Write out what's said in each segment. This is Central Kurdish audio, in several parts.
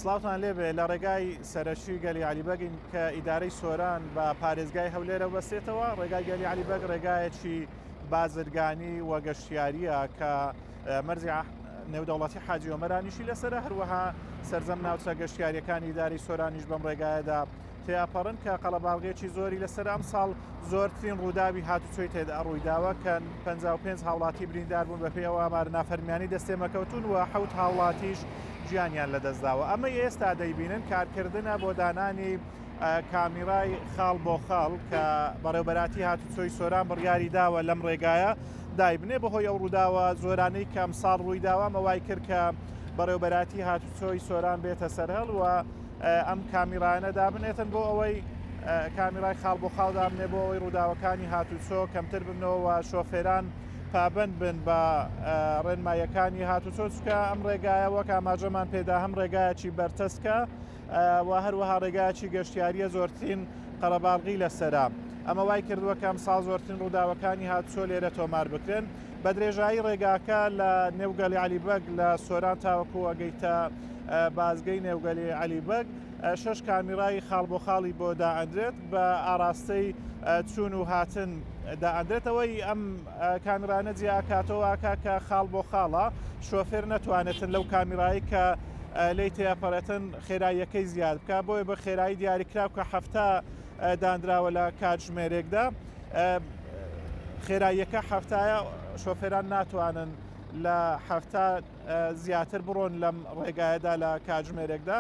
سڵاوتان لێبێ لە ڕێگای سەرەکی گەلی عەلیبەگین کە ئیدارەی سۆران بە پارێزگای هەولێرە بەستێتەوە. ڕێگای گەلی عەلیبەگ ڕێگایەکی بازرگانی و گەشتیاریە کە مەرجی نێودەوڵەتی حاجی ئۆمەرانیشی لەسەرە، هەروەها سەرجەم ناوچە گەشتیاریەکانی ئیدارەی سۆرانیش بەم ڕێگایەدا تێپەڕن کە قەڵەباڵغێکی زۆری لەسەر ئەم ساڵ زۆرترین ڕووداوی هاتوچۆی تێدا ڕوویداوە کە 55 هاوڵاتی بریندار بوون بە پێی ئەوە نافەرمیانی دەستێمەکەوتون و 7 هاوڵاتیش گیانیان لەدەستداوە. ئەمە ئێستا دەیبینن کارکردنە بۆ دانانی کامیرای خاڵ بۆ خاڵ کە بەڕێوبەراتی هاتوچۆی سۆران بڕیاری داوە لەم ڕێگایە دایبنێ بەهۆی ئەو ڕووداوە زۆرانەی کە ئەم ساڵ ڕوویداوە مەوای کرد کە بەڕێوبەراتی هاتوچۆی سۆران بێتە سەرهەڵ و ئەم کامیرانە دابنێتن بۆ ئەوەی کامیرای خاڵ بۆ خاڵ دابنێ بۆ ئەوەی ڕووداوەکانی هاتوچۆ کەمتر بنەوە شۆفێران پابند بن بە ڕێنمایەکانی هاتوچۆ چکە ئەم ڕێگایە وەک ئاماژەمان پێدا هەم ڕێگایەکی بەرتەسکە و هەروەها ڕێگایەکی گەشتیاریە زۆرترین قەڵەباڵغی لەسەرا. ئەمە وای کردووە کە ئەم ساڵ زۆرترین ڕووداوەکانی هاتوچۆ لێرە تۆمار بکرێن. بە درێژایی ڕێگاکە لە نێوگەلی عەلیبەگ لە سۆران تاوەکو ئەگەیتە بازگەی نێوگەلی عەلیبەگ 6 کامیرای خاڵ بۆ خاڵی بۆ دائەندرێت بە ئاراستەی چوون و هاتن دائەندرێتەوەی ئەم کامیرانە جیاکاتەوە کە خاڵ بۆ خاڵە شۆفێر نەتوانێتن لەو کامیرایی کە لی تێپەڕێتن خێراییەکەی زیاد بکە بۆیە بە خێرایی دیاریکراو کە هەفتە دانراوە لە کاتژمێرێکدا خێراییەکە هەفتایە شۆفێران ناتوانن لە هەفتە زیاتر بڕۆن لەم ڕێگایەدا لە کاتژمێرێکدا.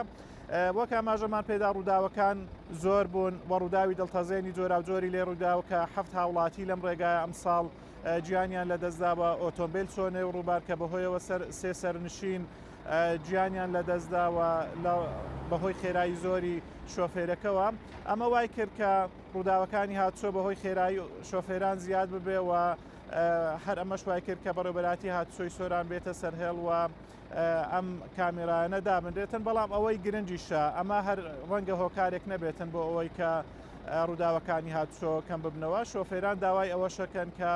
وەک ئاماژەمان پێدا ڕووداوەکان زۆر بوون و ڕووداوی دڵتەزێنی جۆرا و جۆری لێ ڕووداوە کە 7 هاوڵاتی لەم ڕێگایە ئەم ساڵ گیانیان لەدەستداوە ئۆتۆمبیل چۆنێ و ڕووبار کە بەهۆیەوە سێ سەرنشین گیانیان لەدەستداوە بەهۆی خێرایی زۆری شۆفێرەکەوە. ئەمە وای کرد کە ڕووداوەکانی هاتوچۆ بەهۆی خێرایی شۆفێران زیاد ببێ و هەر ئەمەش وای کرد کە بەڕێوبەراتی هاتوچۆی سۆران بێتە سەرهێڵ و ئەم کامێرانە دابنرێتن. بەڵام ئەوەی گرنگیشە ئەمە هەر ڕەنگە هۆکارێک نەبێتن بۆ ئەوەی کە ڕووداوەکانی هاتوچۆ کەم ببنەوە. شۆفێران داوای ئەوە شەکەن کە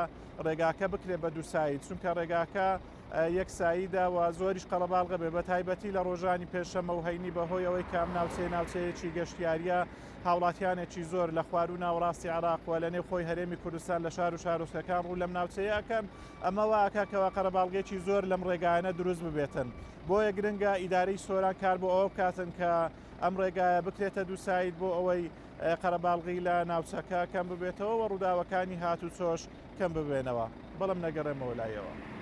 ڕێگاکە بکرێت بە دووسایی، چونکە ڕێگاکە یەکساییدا و زۆریش قەڵەباڵغە بێ بە تایبەتی لە ڕۆژانی پێشەمە و هەینی بەهۆی ئەوەی کام ناوچەیەکی گەشتیاریە هاوڵاتیانێکی زۆر لە خوار و ناوەڕاستی عێراق و لە نێو خۆی هەرێمی کوردستان لە شار و شارۆچکەکان ڕوو لەم ناوچەیەکەن ئەمەوە ئاکاکەوە قەڵەباڵغێکی زۆر لەم ڕێگایانە دروست ببێتن. بۆیە گرنگە ئیدارەی سۆران کار بۆ ئەوە بکاتن کە ئەم ڕێگایە بکرێتە دووسایت بۆ ئەوەی قەرەباڵغی لە ناوچەکە کەم ببێتەوە و ڕووداوەکانی هاتوچۆش کەم ببێنەوە. بەڵام نەگەڕێمەوە لایەوە.